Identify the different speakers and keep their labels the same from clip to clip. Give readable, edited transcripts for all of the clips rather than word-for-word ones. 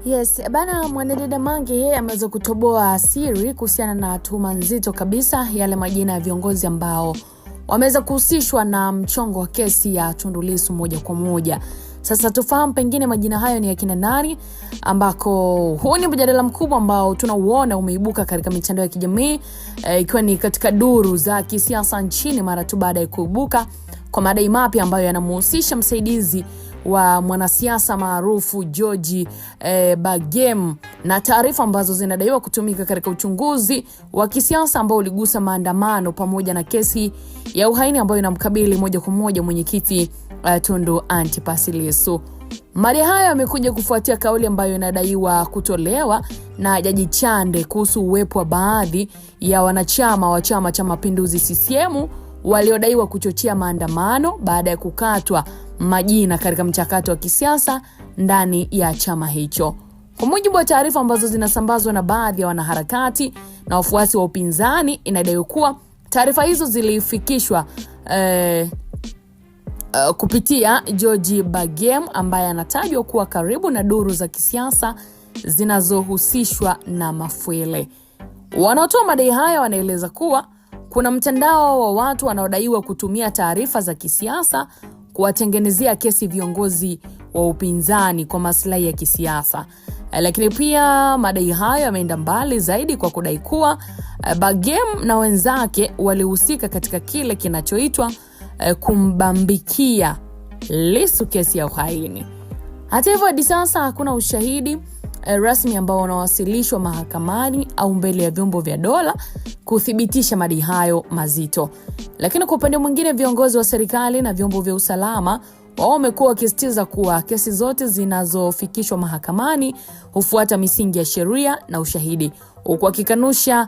Speaker 1: Yes, bana mwanadada Mange yeye ameweza kutoboa siri kuhusiana na tuhuma nzito kabisa yale majina ya viongozi ambao wameweza kuhusishwa na mchongo wa kesi ya Tundu Lissu moja kwa moja. Sasa tufahamu pengine majina hayo ni ya kina nani, ambako huu ni mjadala mkubwa ambao tunauona umeibuka katika mitandao ya kijamii ikiwa ni katika duru za kisiasa nchini mara tu baada ya kuibuka kwa madai mapya ambayo yanamhusisha msaidizi wa mwanasiasa maarufu George Bagem na taarifa ambazo zinadaiwa kutumika katika uchunguzi wa kisiasa ambao uligusa maandamano pamoja na kesi ya uhaini ambayo inamkabili moja kwa moja mwenyekiti Tundu Antipas Lissu. Madai hayo yamekuja kufuatia kauli ambayo inadaiwa kutolewa na Jaji Chande kuhusu uwepo wa baadhi ya wanachama wa Chama cha Mapinduzi CCM waliodaiwa kuchochea maandamano baada ya kukatwa majina katika mchakato wa kisiasa ndani ya chama hicho. Kwa mujibu wa taarifa ambazo zinasambazwa na baadhi ya wanaharakati na wafuasi wa upinzani, inadaiwa kuwa taarifa hizo zilifikishwa kupitia George Bagem ambaye anatajwa kuwa karibu na duru za kisiasa zinazohusishwa na Mafwele. Wanaotoa madai haya wanaeleza kuwa kuna mtandao wa watu wanaodaiwa kutumia taarifa za kisiasa kuwatengenezea kesi viongozi wa upinzani kwa maslahi ya kisiasa. Lakini pia madai hayo yameenda mbali zaidi kwa kudai kuwa Bagem na wenzake walihusika katika kile kinachoitwa kumbambikia Lissu kesi ya uhaini. Hata hivyo hadi sasa hakuna ushahidi rasmi ambao unawasilishwa mahakamani au mbele ya vyombo vya dola kuthibitisha madai hayo mazito. Lakini kwa upande mwingine, viongozi wa serikali na vyombo vya usalama wao wamekuwa wakisitiza kuwa kesi zote zinazofikishwa mahakamani hufuata misingi ya sheria na ushahidi, huku wakikanusha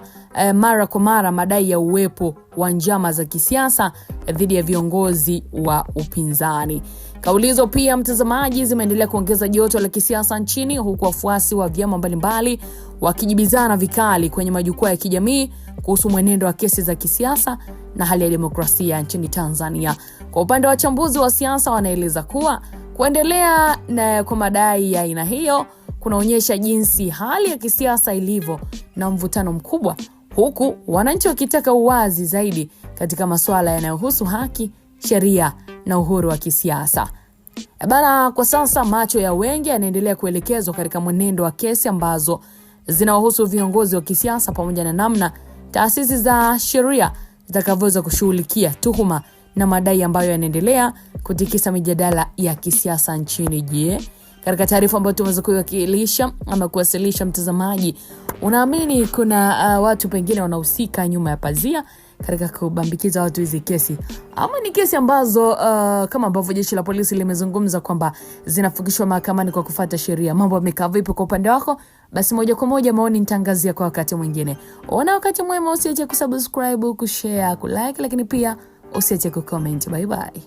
Speaker 1: mara kwa mara madai ya uwepo wa njama za kisiasa dhidi ya viongozi wa upinzani. Kauli hizo pia, mtazamaji, zimeendelea kuongeza joto la kisiasa nchini, huku wafuasi wa vyama mbalimbali wakijibizana vikali kwenye majukwaa ya kijamii kuhusu mwenendo wa kesi za kisiasa na hali ya demokrasia nchini Tanzania. Kwa upande wa wachambuzi wa siasa, wanaeleza kuwa kuendelea na kwa madai ya aina hiyo kunaonyesha jinsi hali ya kisiasa ilivyo na mvutano mkubwa, huku wananchi wakitaka uwazi zaidi katika masuala yanayohusu haki, sheria na uhuru wa kisiasa. Bana, kwa sasa macho ya wengi yanaendelea kuelekezwa katika mwenendo wa kesi ambazo zinawahusu viongozi wa kisiasa pamoja na namna taasisi za sheria zitakavyoweza kushughulikia tuhuma na madai ambayo yanaendelea kutikisa mijadala ya kisiasa nchini. Je, katika taarifa ambayo tumeweza kuwasilisha mtazamaji, unaamini kuna watu pengine wanahusika nyuma ya pazia katika kubambikiza watu hizi kesi, ama ni kesi ambazo kama ambavyo jeshi la polisi limezungumza kwamba zinafikishwa mahakamani kwa kufuata sheria? Mambo yamekaa vipi kwa upande wako? Basi moja kwa moja maoni nitangazia kwa wakati mwingine. Ona wakati mwema, usiache kusubscribe, kushare, kulike, lakini pia usiache kucomment. Bye bye.